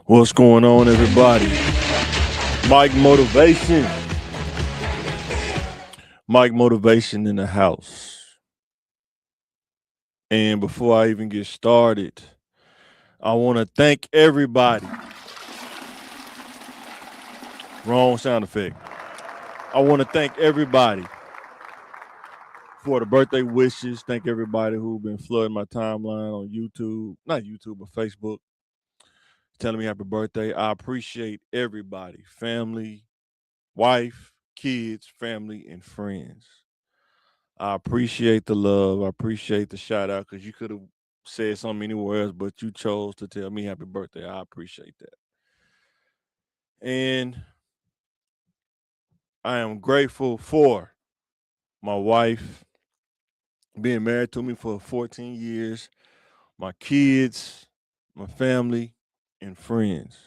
What's going on, everybody? Mike Motivation. Mike Motivation in the house. And before I even get started, I want to thank everybody. Wrong sound effect. I want to thank everybody for the birthday wishes. Thank everybody who's been flooding my timeline on YouTube, not YouTube, but Facebook, telling me happy birthday. I appreciate everybody, family, wife, kids, family, and friends. I appreciate the love. I appreciate the shout out because you could have said something anywhere else, but you chose to tell me happy birthday. I appreciate that. And I am grateful for my wife being married to me for 14 years, my kids, my family, and friends.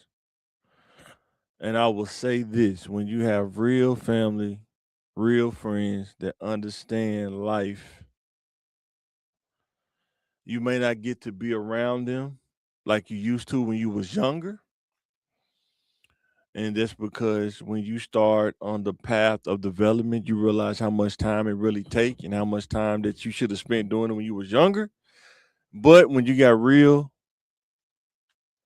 And I will say this when you have real family, real friends that understand life, you may not get to be around them like you used to when you was younger. And that's because when you start on the path of development, you realize how much time it really take and how much time that you should have spent doing it when you was younger. But when you got a real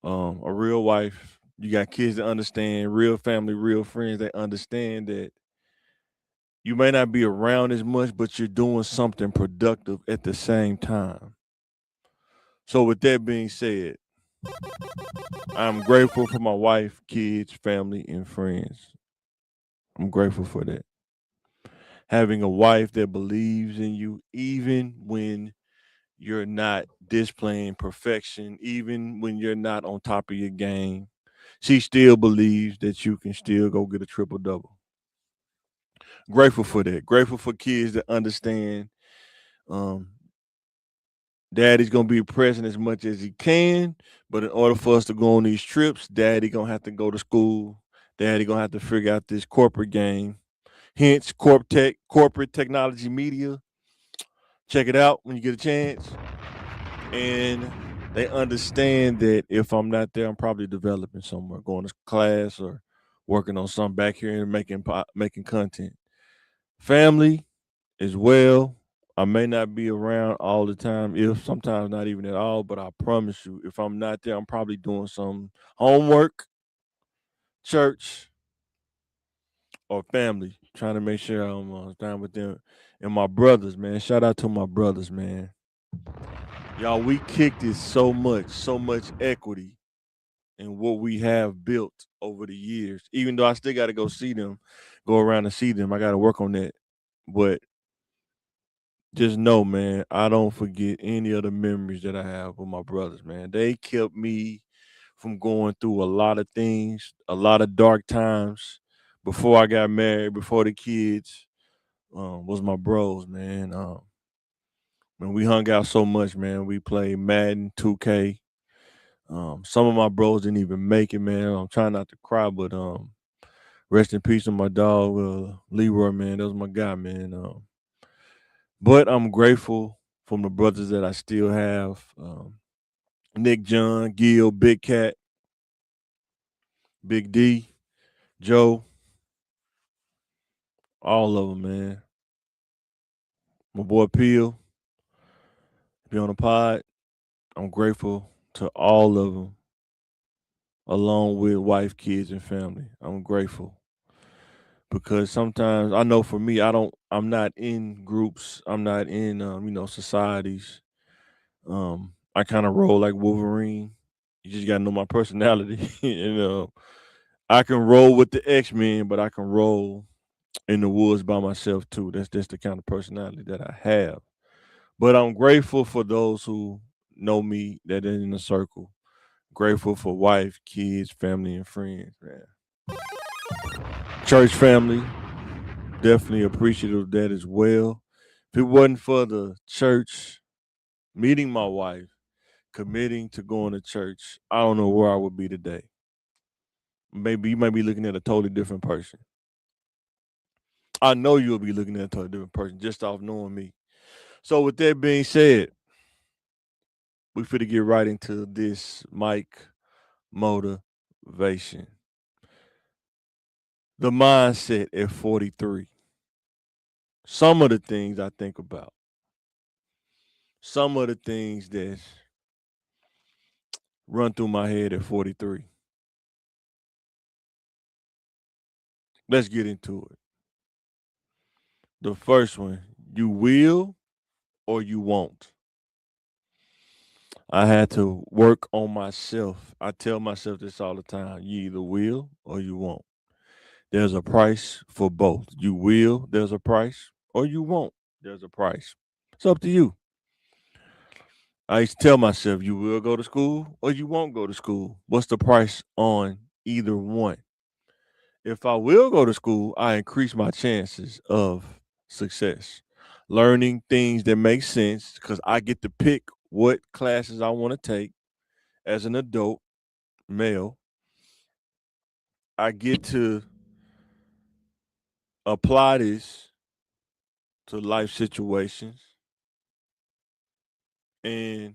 wife, you got kids that understand, real family, real friends that understand that you may not be around as much, but you're doing something productive at the same time. So with that being said, I'm grateful for my wife, kids, family, and friends. I'm grateful for that. Having a wife that believes in you, even when you're not displaying perfection, even when you're not on top of your game, she still believes that you can still go get a triple double. Grateful for that. Grateful for kids that understand um, daddy's gonna be present as much as he can, but in order for us to go on these trips, daddy gonna have to go to school. Daddy gonna have to figure out this corporate game. Hence, corporate technology media. Check it out when you get a chance. And they understand that if I'm not there, I'm probably developing somewhere, going to class or working on something back here and making content. Family as well. I may not be around all the time, if sometimes not even at all, but I promise you, if I'm not there, I'm probably doing some homework, church, or family, trying to make sure I'm down with them. And my brothers, man. Shout out to my brothers, man. Y'all, we kicked it so much equity in what we have built over the years. Even though I still got to go see them, go around and see them, I got to work on that. But just know, man, I don't forget any of the memories that I have with my brothers, man. They kept me from going through a lot of things, a lot of dark times before I got married, before the kids. Was my bros, man. When we hung out so much, man, we played Madden, 2K. Some of my bros didn't even make it, man. I'm trying not to cry, but rest in peace to my dog, Leroy, man. That was my guy, man. But I'm grateful from the brothers that I still have. Nick, John, Gil, Big Cat, Big D, Joe, all of them, man. My boy Peel, if you're on the pod, I'm grateful to all of them, along with wife, kids, and family. I'm grateful because sometimes I know for me, I'm not in groups, I'm not in, societies. I kind of roll like Wolverine. You just gotta know my personality. I can roll with the X Men, but I can roll in the woods by myself too. That's the kind of personality that I have. But I'm grateful for those who know me that are in the circle. Grateful for wife, kids, family, and friends, man. Church family, definitely appreciative of that as well. If it wasn't for the church, meeting my wife, committing to going to church, I don't know where I would be today. Maybe you might be looking at a totally different person. I know you'll be looking at a totally different person just off knowing me. So with that being said, we finna get right into this Mike motivation. motivation. The mindset at 43. Some of the things I think about. Some of the things that run through my head at 43. Let's get into it. The first one, you will or you won't. I had to work on myself. I tell myself this all the time. You either will or you won't. There's a price for both. You will, there's a price, or you won't, there's a price. It's up to you. I used to tell myself, you will go to school or you won't go to school. What's the price on either one? If I will go to school, I increase my chances of success. Learning things that make sense because I get to pick what classes I want to take as an adult male. I get to apply this to life situations. And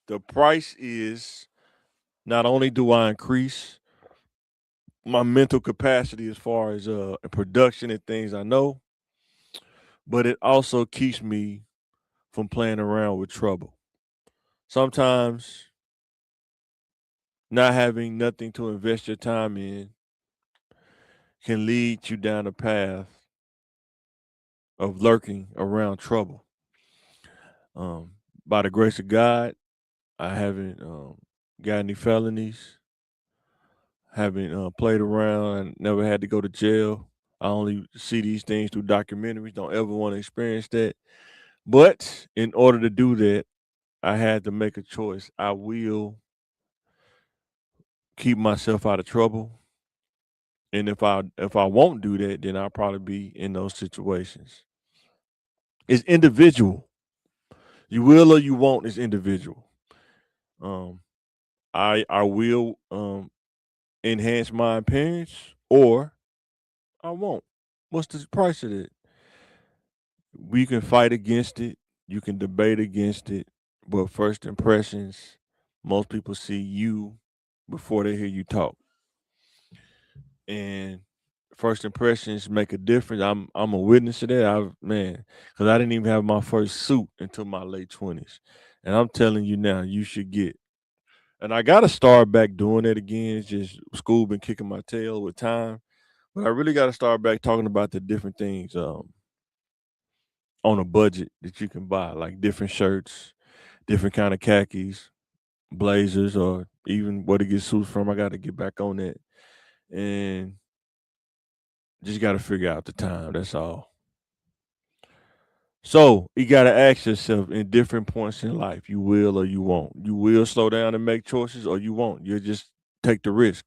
the price is not only do I increase my mental capacity as far as production and things I know, but it also keeps me from playing around with trouble. Sometimes not having nothing to invest your time in can lead you down a path of lurking around trouble. Um, by the grace of God, I haven't got any felonies, haven't played around, and never had to go to jail. I only see these things through documentaries. Don't ever want to experience that. But in order to do that, I had to make a choice. I will keep myself out of trouble. And if I won't do that, then I'll probably be in those situations. It's individual. You will or you won't is individual. Um, I will enhance my appearance or I won't. What's the price of it? We can fight against it. You can debate against it. But first impressions, most people see you before they hear you talk. And first impressions make a difference. I'm a witness to that. Because I didn't even have my first suit until my late 20s. And I'm telling you now, you should get. And I gotta start back doing that again. It's just school been kicking my tail with time. But I really gotta start back talking about the different things on a budget that you can buy, like different shirts, different kind of khakis, blazers, or even where to get suits from. I gotta get back on that. And just gotta figure out the time. That's all. So you gotta ask yourself in different points in life, you will or you won't. You will slow down and make choices, or you won't. You'll just take the risk.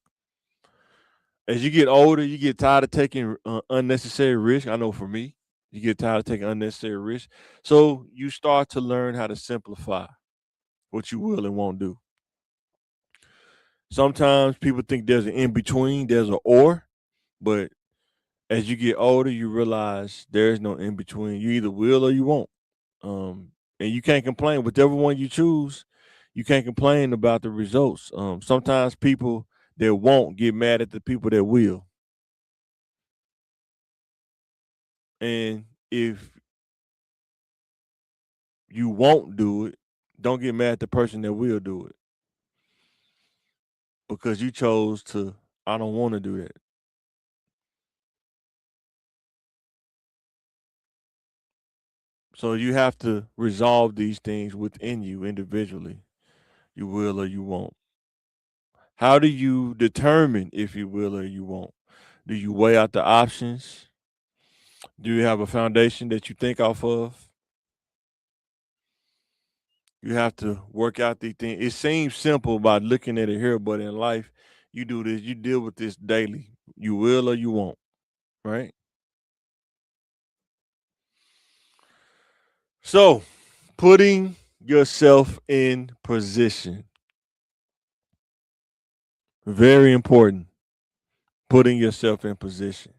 As you get older, you get tired of taking unnecessary risk. I know for me, you get tired of taking unnecessary risk. So you start to learn how to simplify what you will and won't do. Sometimes people think there's an in between, there's an or, but as you get older, you realize there's no in between. You either will or you won't. And you can't complain. Whichever one you choose, you can't complain about the results. Sometimes people that won't get mad at the people that will. And if you won't do it, don't get mad at the person that will do it because you chose to, I don't want to do that. So you have to resolve these things within you individually. You will or you won't. How do you determine if you will or you won't? Do you weigh out the options? Do you have a foundation that you think off of? You have to work out these things. It seems simple by looking at it here, but in life, you do this, you deal with this daily. You will or you won't, right? So, putting yourself in position. Very important. Putting yourself in position.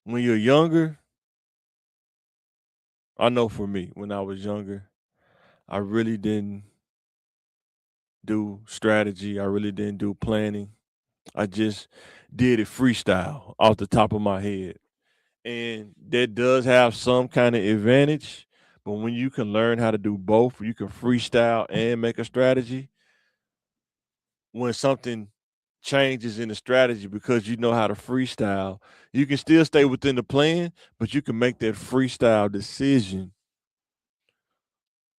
When you're younger, I know for me, when I was younger, I really didn't do strategy. I really didn't do planning. I just did it freestyle off the top of my head. And that does have some kind of advantage. But when you can learn how to do both, you can freestyle and make a strategy. When something changes in the strategy because you know how to freestyle, you can still stay within the plan, but you can make that freestyle decision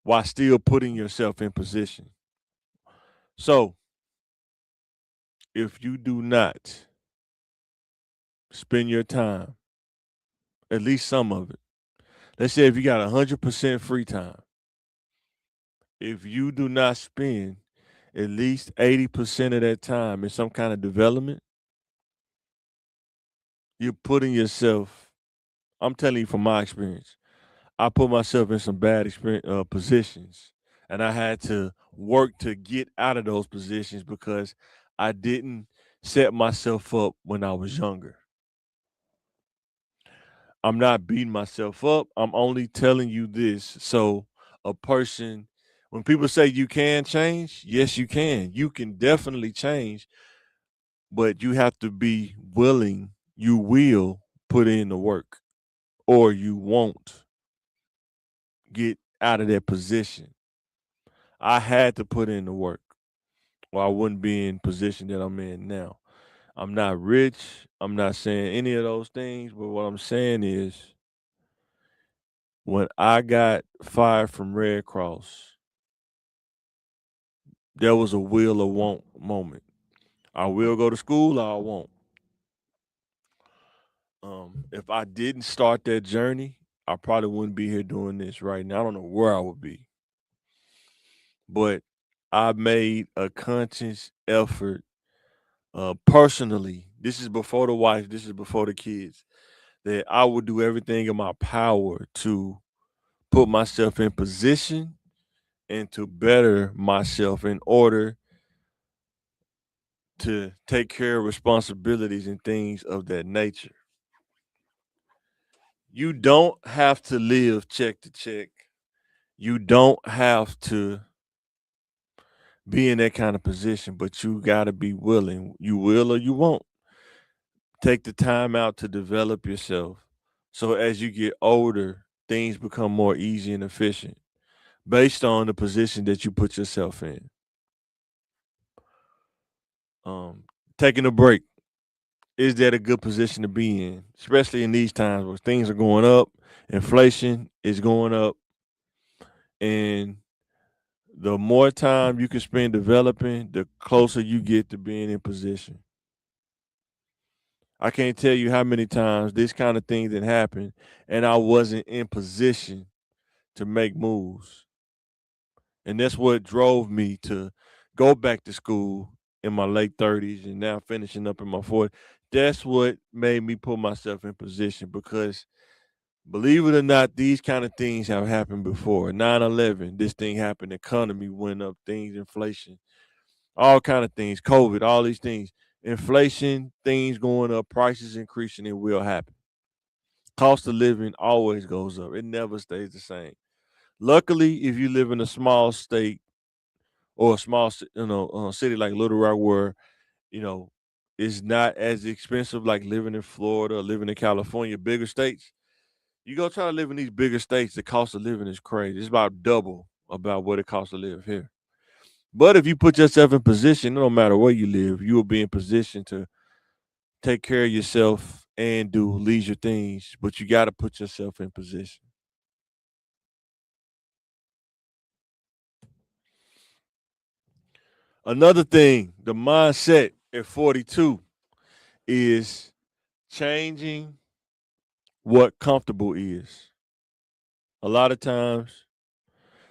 while still putting yourself in position. So if you do not spend your time, at least some of it, let's say if you got 100% free time, if you do not spend at least 80% of that time in some kind of development, you're putting yourself, I'm telling you from my experience, I put myself in some bad positions, and I had to work to get out of those positions because I didn't set myself up when I was younger. I'm not beating myself up. I'm only telling you this so a person, when people say you can change, yes, you can. You can definitely change, but you have to be willing. You will put in the work, or you won't get out of that position. I had to put in the work, or I wouldn't be in position that I'm in now. I'm not rich. I'm not saying any of those things, but what I'm saying is when I got fired from Red Cross, there was a will or won't moment. I will go to school or I won't. If I didn't start that journey, I probably wouldn't be here doing this right now. I don't know where I would be. But I made a conscious effort personally. This is before the wife, this is before the kids, that I would do everything in my power to put myself in position and to better myself in order to take care of responsibilities and things of that nature. You don't have to live check to check. You don't have to be in that kind of position, but you got to be willing. You will or you won't. Take the time out to develop yourself. So as you get older, things become more easy and efficient based on the position that you put yourself in. Um, Taking a break, is that a good position to be in, especially in these times where things are going up, inflation is going up, and the more time you can spend developing, the closer you get to being in position. I can't tell you how many times this kind of thing that happened and I wasn't in position to make moves. And that's what drove me to go back to school in my late 30s and now finishing up in my 40s. That's what made me put myself in position because believe it or not, these kind of things have happened before. 9/11, this thing happened, economy went up, things, inflation, all kind of things, COVID, all these things. Inflation, things going up, prices increasing, it will happen. Cost of living always goes up. It never stays the same. Luckily, if you live in a small state or a small, city like Little Rock, where you know it's not as expensive like living in Florida or living in California, bigger states. You go try to live in these bigger states, the cost of living is crazy. It's about double about what it costs to live here. But if you put yourself in position, no matter where you live, you will be in position to take care of yourself and do leisure things. But you got to put yourself in position. Another thing, the mindset at 42 is changing what comfortable is. A lot of times,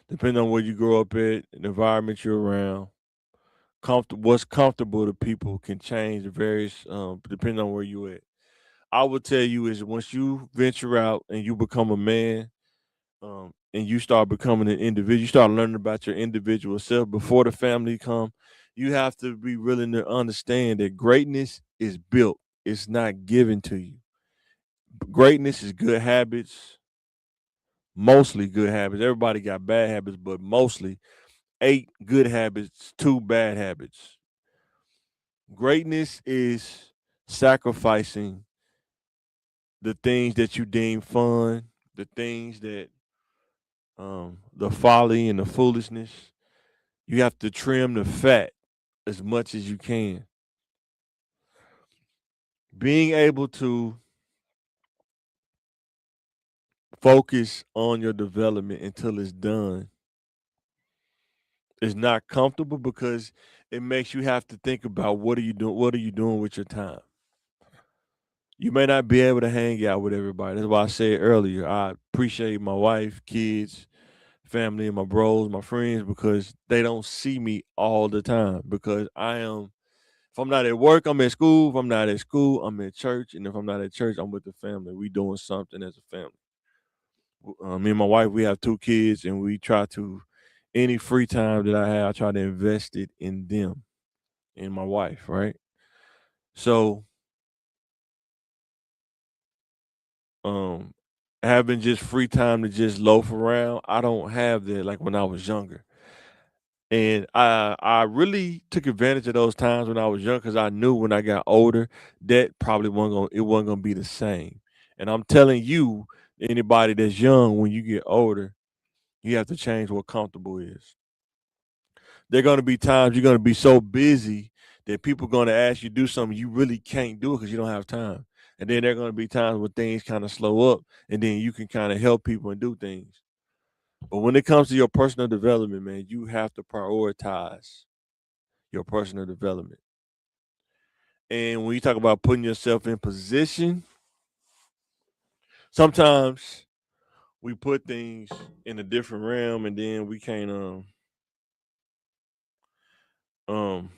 depending on where you grow up at, the environment you're around, what's comfortable to people can change the various depending on where you at. I would tell you is once you venture out and you become a man, and you start becoming an individual, you start learning about your individual self before the family come. You have to be willing to understand that greatness is built; it's not given to you. Greatness is good habits, mostly good habits. Everybody got bad habits, but mostly. 8 good habits, 2 bad habits. Greatness is sacrificing the things that you deem fun, the things that the folly and the foolishness. You have to trim the fat as much as you can. Being able to focus on your development until it's done is not comfortable because it makes you have to think about what are you doing with your time. You may not be able to hang out with everybody. That's why I said earlier, I appreciate my wife, kids, family, and my bros, my friends, because they don't see me all the time. Because if I'm not at work, I'm at school. If I'm not at school, I'm at church. And if I'm not at church, I'm with the family. We doing something as a family. Me and my wife, we have 2 kids, and we try to, any free time that I have, I try to invest it in them, in my wife, right? So, um, having just free time to just loaf around, I don't have that like when I was younger. And I really took advantage of those times when I was young because I knew when I got older that probably wasn't gonna be the same. And I'm telling you, anybody that's young, when you get older, you have to change what comfortable is. There are gonna be times you're gonna be so busy that people are gonna ask you to do something you really can't do because you don't have time. And then there are gonna be times when things kind of slow up, and then you can kind of help people and do things. But when it comes to your personal development, man, you have to prioritize your personal development. And when you talk about putting yourself in position, sometimes we put things in a different realm and then we can't um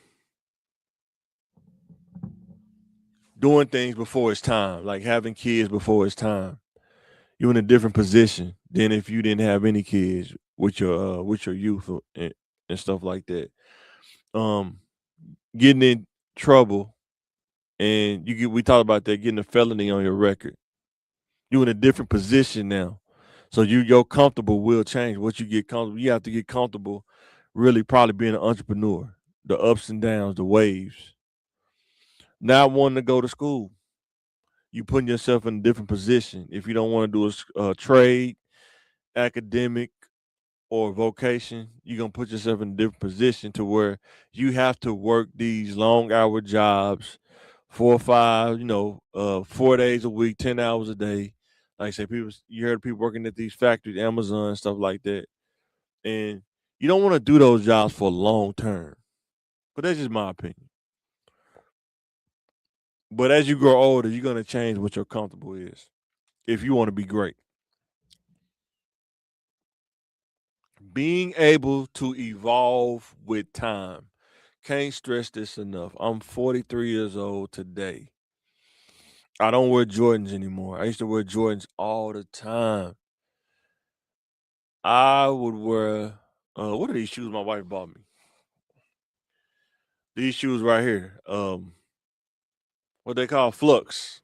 doing things before it's time, like having kids before it's time. You're in a different position than if you didn't have any kids with your youth and stuff like that. Um Getting in trouble and we talked about that, getting a felony on your record. You're in a different position now. So your comfortable will change. What you get comfortable, you have to get comfortable really probably being an entrepreneur. The ups and downs, the waves. Not wanting to go to school. You putting yourself in a different position. If you don't want to do a trade, academic, or vocation, you're gonna put yourself in a different position to where you have to work these long hour jobs, 4 or 5, 4 days a week, 10 hours a day. Like I say, you heard people working at these factories, Amazon, stuff like that, and you don't want to do those jobs for long term. But that's just my opinion. But as you grow older, you're gonna change what your comfortable is if you want to be great. Being able to evolve with time. Can't stress this enough. I'm 43 years old today. I don't wear Jordans anymore. I used to wear Jordans all the time. I would wear what are these shoes my wife bought me? These shoes right here. What they call Flux.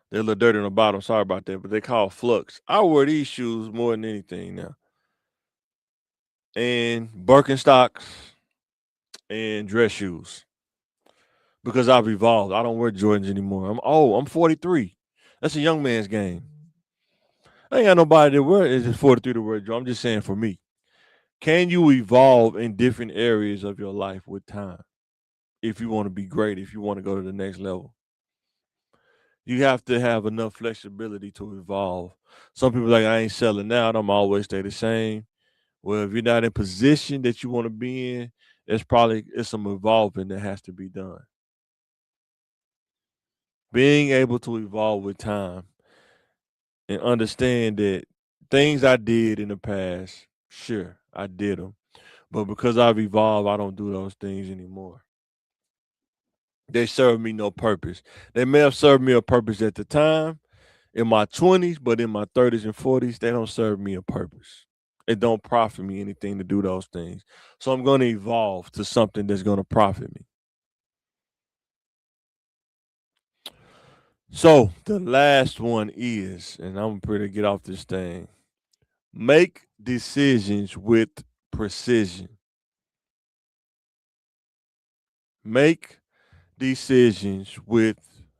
They're a little dirty on the bottom. Sorry about that, but they call Flux. I wear these shoes more than anything now. And Birkenstocks and dress shoes. Because I've evolved. I don't wear Jordans anymore. I'm 43. That's a young man's game. I ain't got nobody that wear is just 43 to wear Jordan. I'm just saying for me. Can you evolve in different areas of your life with time? If you want to be great, if you want to go to the next level. You have to have enough flexibility to evolve. Some people like I ain't selling out. I'm always stay the same. Well, if you're not in position that you want to be in, it's some evolving that has to be done. Being able to evolve with time and understand that things I did in the past, sure, I did them. But because I've evolved, I don't do those things anymore. They serve me no purpose. They may have served me a purpose at the time in my 20s, but in my 30s and 40s, they don't serve me a purpose. It don't profit me anything to do those things. So I'm going to evolve to something that's going to profit me. So the last one is, and I'm pretty get off this thing. Make decisions with precision. Make decisions with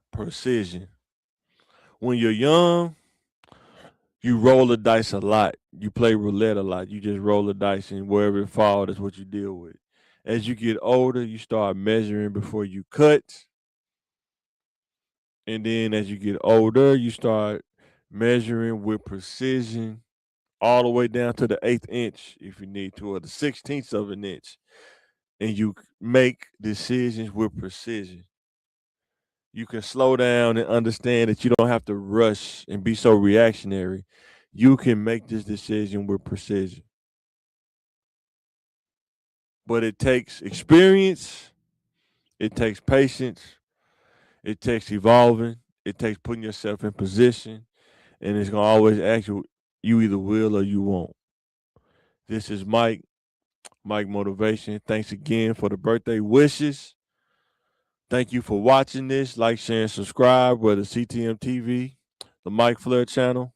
precision. When you're young, you roll the dice a lot. You play roulette a lot. You just roll the dice, and wherever it falls, that's what you deal with. As you get older, you start measuring before you cut. And then as you get older, you start measuring with precision all the way down to the 1/8 inch if you need to, or the 16th of an inch. And you make decisions with precision. You can slow down and understand that you don't have to rush and be so reactionary. You can make this decision with precision. But it takes experience, it takes patience, it takes evolving, it takes putting yourself in position, and it's gonna always ask you, you either will or you won't. This is Mike Motivation. Thanks again for the birthday wishes. Thank you for watching this. Like, share, and subscribe, whether CTM TV, the Mike Flair channel.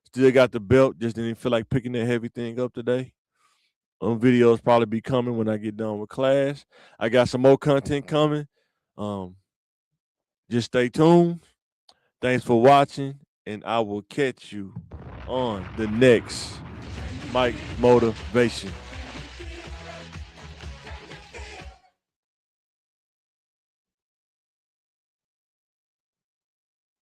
Still got the belt, just didn't feel like picking that heavy thing up today. Videos probably be coming when I get done with class. I got some more content coming. Just stay tuned. Thanks for watching, and I will catch you on the next Mike Motivation.